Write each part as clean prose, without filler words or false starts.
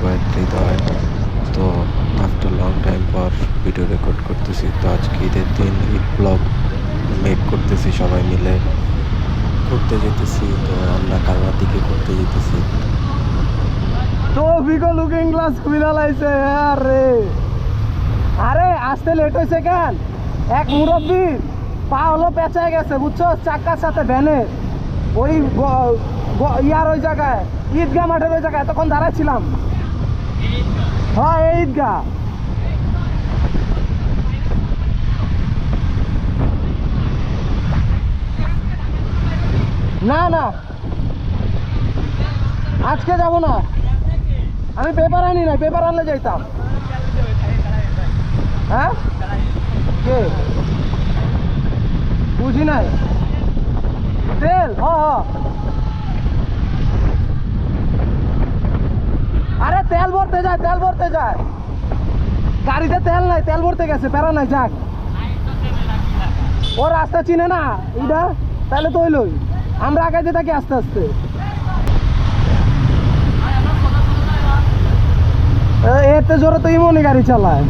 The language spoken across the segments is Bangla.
জুবায়ের হৃদয়। তো আফটার লং টাইম পর ভিডিও রেকর্ড করতেছি। তো আজকে ঈদের দিন ঈদ ব্লগ মেক করতেছি, সবাই মিলে ঘুরতে যেতেছি। তো আমরা কালনার দিকে ঘুরতে যেতেছি। তো ভিগো লুকিং গ্লাস খুলে লাইছে। আরে আরে আসতে লেট হয়েছে কেন? এক মুরব্বী পা হলো পেঁচায় গেছে বুঝছো, চাকার সাথে ভ্যানের ওই ইয়ার ওই জায়গায় ঈদগাহ মাঠের ওই জায়গায় তখন দাঁড়াচ্ছিলাম। হ্যাঁ এই ঈদগাহ। না না আজকে যাব না, আমি পেপার আনি না, পেপার আনলে যাইতাম। হ্যাঁ কে বুঝি নাই তেল? আরে তেল ভরতে যায়, তেল ভরতে যায়, গাড়িতে তেল নাই, তেল ভরতে গেছে, প্যারা নাই, যাক। ও রাস্তা চিনে না এটা, তাহলে তো হইলই, আমরা আগাইতে থাকি আস্তে আস্তে। এতে জোরে তো ইমনি গাড়ি চালায়।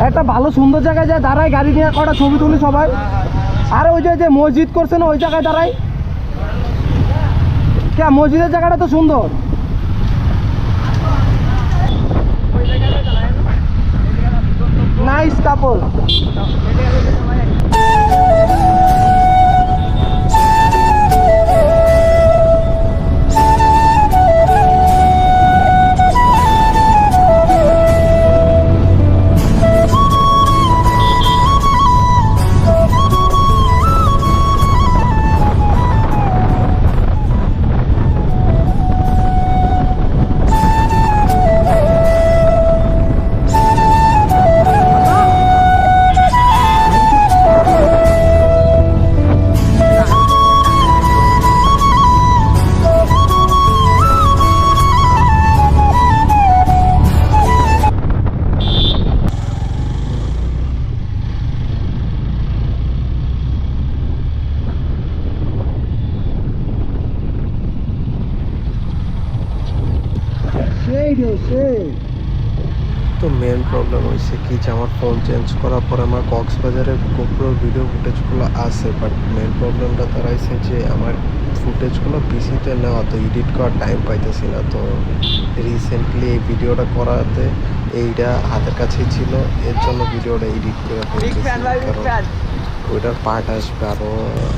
একটা ভালো সুন্দর জায়গায় যায় দাঁড়ায়, গাড়ি নিয়ে কটা ছবি তুলি সবাই। আর ওই যে মসজিদ করছে না, ওই জায়গায় দাঁড়াই। কে মসজিদের জায়গাটা তো সুন্দর। নাইস কাপল। তো মেন প্রবলেম হয়েছে কি যে আমার ফোন চেঞ্জ করার পরে আমার কক্সবাজারের গোপ্রোর ভিডিও ফুটেজগুলো আছে, বাট মেন প্রবলেমটা দাঁড়াইছে যে আমার ফুটেজগুলো পিসিতে নেওয়া, তো এডিট করার টাইম পাইতেছি না। তো রিসেন্টলি এই ভিডিওটা করাতে এইটা হাতের কাছেই ছিল, এর জন্য ভিডিওটা এডিট করে ফেলতেছি। কারণ ওইটার পার্ট আসবে আরও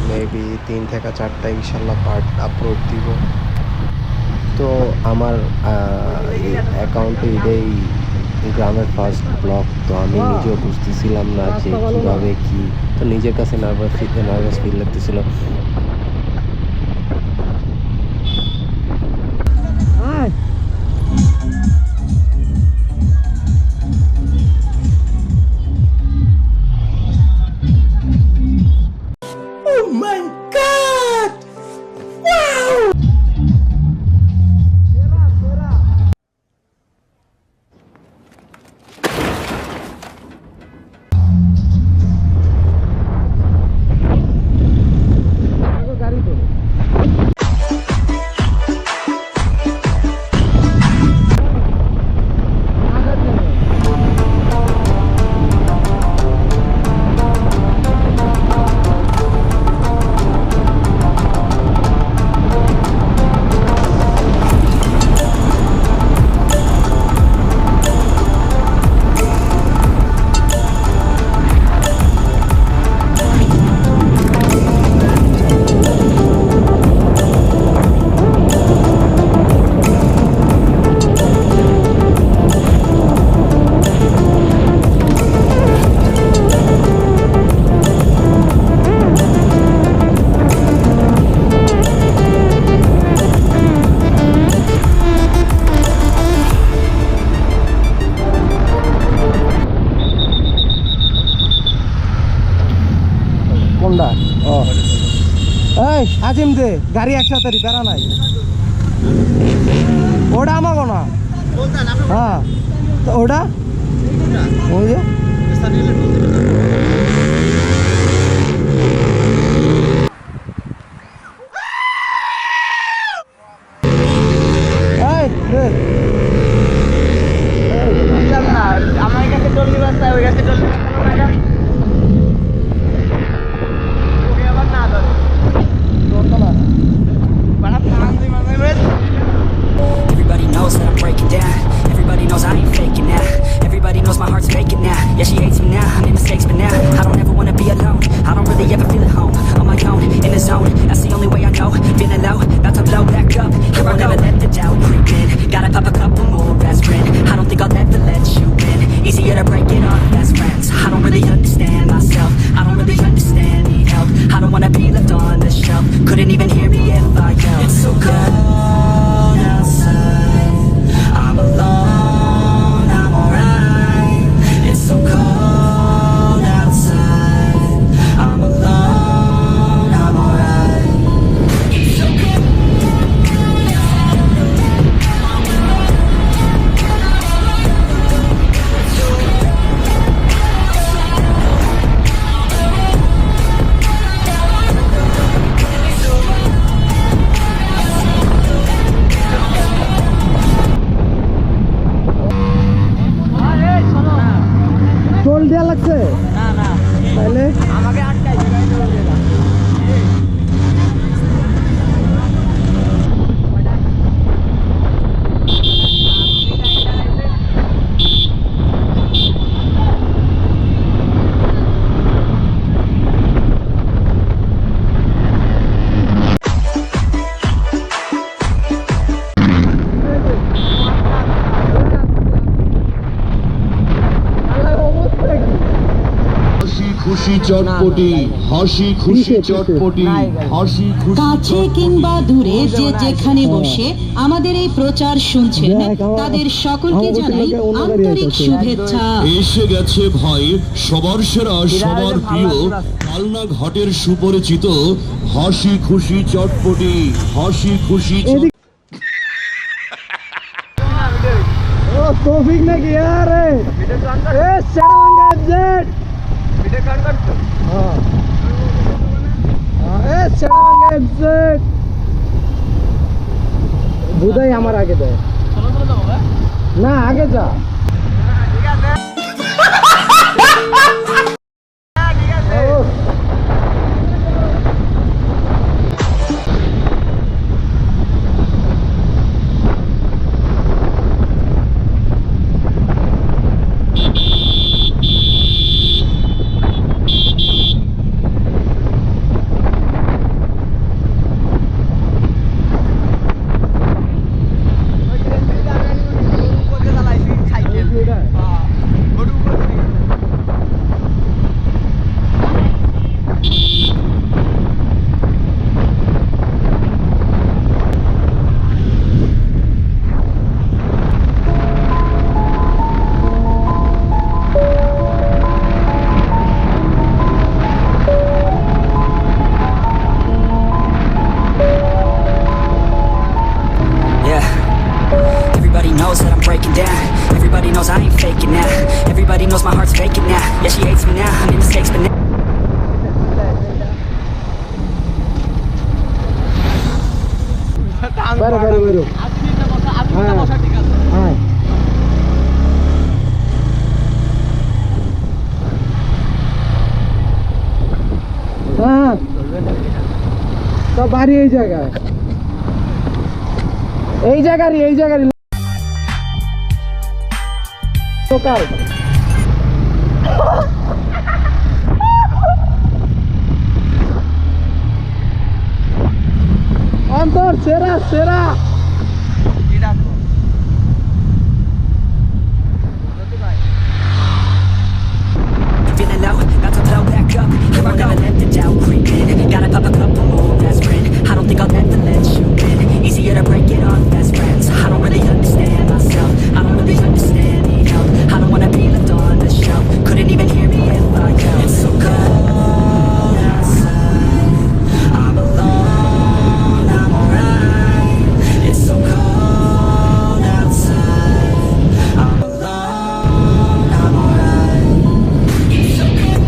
মেবি 3 থেকে 4টা ইনশাল্লাহ পার্ট আপলোড দিব। তো আমার অ্যাকাউন্টে এটাই গ্রামের ফার্স্ট ব্লগ। তো আমি নিজেও বুঝতেছিলাম না যে কীভাবে কি, তো নিজের কাছে নার্ভাস ফিল লাগতেছিল। কোনটা? ও এই আজিম দে গাড়ি একসাথে বেড়া নাই, ওটা আমাকে না। হ্যাঁ তো ওটা ওই যে চটপটি হাসি খুশি চটপটি হাসি খুশি কাছে কিংবা দূরে যে যেখানে বসে আমাদের এই প্রচার শুনছেন তাদের সকলকে জানাই আন্তরিক শুভেচ্ছা। এসে গেছে ভাই সবার সেরা সবার প্রিয় কালনা ঘাটের সুপরিচিত হাসি খুশি চটপটি হাসি খুশি ও তৌফিক নাকি আরে এ সারাঙ্গা জেট হ্যাঁ এ সারাঙ্গা জেট বুধাই আমার আগে দেয় না আগে যা Everybody knows that I'm breaking down. Everybody knows I ain't faking now. Everybody knows my heart's faking now. Yeah, she hates me now. I made mistakes, but now বেরো বেরো বেরো হ্যাঁ হ্যাঁ সব বাড়ি এই জায়গায় লোকাল অন্তর সেরা সেরা feeling low, about to blow back up. Here I never let the doubt creep in. Gotta pop a couple more aspirin. I don't think I'll ever let you in. Easier to break it off best friends. I don't really understand myself. I don't really understand the help. I don't wanna be left on the shelf. Couldn't even hear me if I yelled. It's so cold outside. I'm alone, I'm alright. It's so cold outside. I'm alone, I'm alright. It's so cold.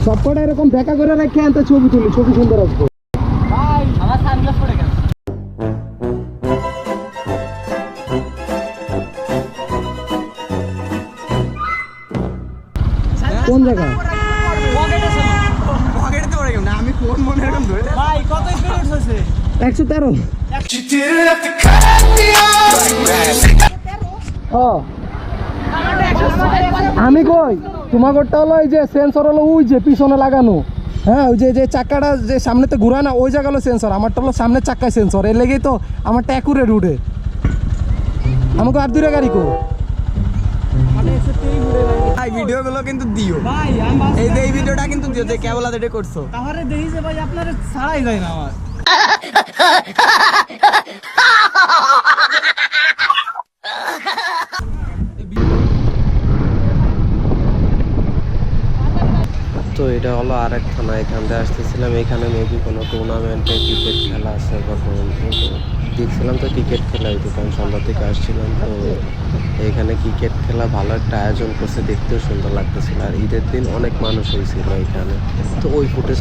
সবকটা এরকম দেখা করে রেখে আনতে ছবি তুলি ছবি সুন্দর আসবে আমার সানগ্লাস পড়ে গেল কোন জায়গা পকেটে পড়ে গেল না আমি ফোন মনে এরকম ধরে ভাই কত স্পিড হচ্ছে 113 ও আমি কই তোমাগরটা হলো এই যে সেন্সর হলো ওই যে পিছনে লাগানো হ্যাঁ ওই যে যে চাকাটা যে সামনেতে ঘুরায় না ওই জায়গা হলো সেন্সর আমারটা হলো সামনের চাকায় সেন্সর এর লেগেই তো আমারটা অ্যাকুরেট উঠে আমাকে আর দূরে গাড়ি কো ভাই ভিডিওগুলো কিন্তু দিও ভাই এই যে এই ভিডিওটা কিন্তু দিও যে কেবল আদে করছো তাহলে দেই যে ভাই আপনার ছাড়াই যায় না আমার তো এটা হলো আরেক থানা এখান থেকে আসতেছিলাম এখানে মেবি কোনো টুর্নামেন্টে ক্রিকেট খেলা আছে বা দেখছিলাম তো ক্রিকেট খেলা হইতো কারণ সন্ধ্যা থেকে আসছিলাম তো এখানে ক্রিকেট খেলা ভালো একটা আয়োজন করছে দেখতেও সুন্দর লাগতেছিল আর ঈদের দিন অনেক মানুষ হয়েছিল এখানে তো ওই ফুটেজ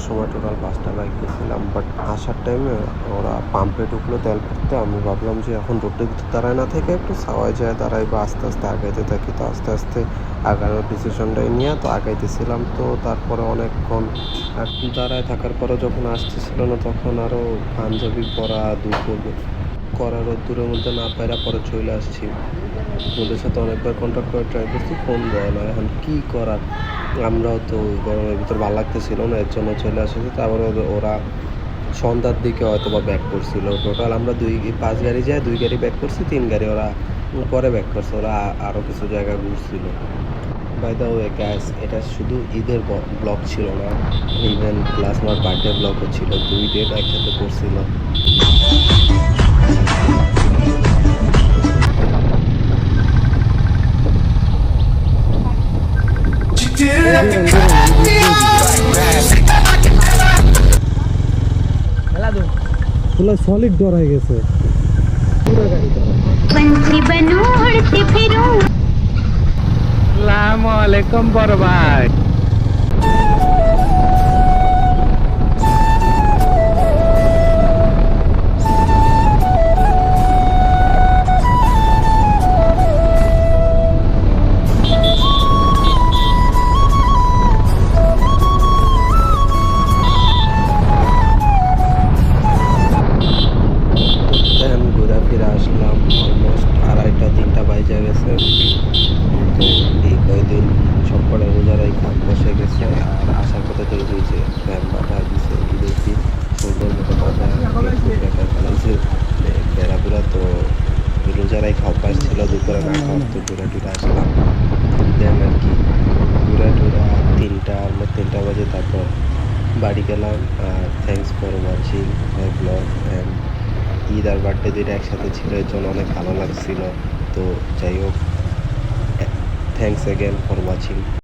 সময় টোটাল 5টা বাইক গেছিলাম, বাট আসার টাইমে ওরা পাম্পে ঢুকলো তেল করতে। আমি ভাবলাম যে এখন রোডের ভিতর দাঁড়ায় না থেকে একটু সাওয়ায় যায় দাঁড়াই বা আস্তে আস্তে আগাইতে থাকি। তো আস্তে আস্তে আগানোর ডিসিশনটাই নিয়ে তো আগাইতেছিলাম। তো তারপরে অনেকক্ষণ দাঁড়ায় থাকার পরে যখন আসতেছিল না, তখন আরও পাঞ্জাবি পরা দুপুর করার দূরের মধ্যে না পায়রা পরে চলে আসছি। ওদের সাথে অনেকবার কন্ট্যাক্ট করে ট্রাই করছি, ফোন দেয় না। এখন কী করার, আমরাও তো গরমের ভিতর ভালো লাগতেছিল না, এর জন্য চলে আসেছি। তারপরে ওরা সন্ধ্যার দিকে হয়তো বা ব্যাক করছিল। টোটাল আমরা 5 গাড়ি যায় 2 গাড়ি ব্যাক করছি, 3 গাড়ি ওরা পরে ব্যাক করছে। ওরা আরও কিছু জায়গা ঘুরছিল। বাই দ্য ওয়ে গ্যাস, এটা শুধু ঈদের ব্লগ ছিল না, ইভেন প্লাস আমার বার্থডে ব্লগও ছিল। 2 ডেট একসাথে করছিল। সলিড ডর হয়ে গেছে। पंछी बनूं उड़ती फिरूं। আসসালামু আলাইকুম বড় ভাই। ঘুরে ফিরে আসলাম, অলমোস্ট 2:30-3টা বাজে গেছে। তো এই কয়েকদিন সবকটা রোজারাই খাপ বসে গেছে। আর আসার কথা তো হয়েছে ফ্যান বাধা দিছে, দেখি সুন্দর মতো বাধা দেখা ফেলাইছে বেড়াপুরা। তো রোজারাই খাওয়া পাস ছিল, দুপুরে না খাওয়া। তো ঘুরে টুরে আসলাম, দেন আর কি ঘুরে টুরা 3টা বাজে তারপর বাড়ি গেলাম। আর thanks for watching my blog. And Eid আর বার্থডে 2টা একসাথে ছিল, এর জন্য অনেক ভালো লাগছিল। তো যাই হোক, থ্যাংকস অ্যাগেন ফর ওয়াচিং।